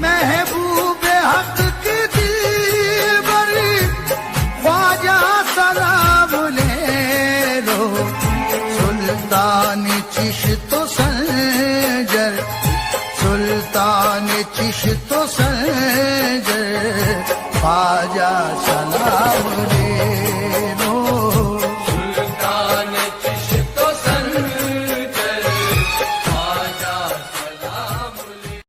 महबूब हक की दिलबरी ख्वाजा सलाम ले लो, सुल्तान चिश्तो संजर, सुल्तान चिश्तो संजर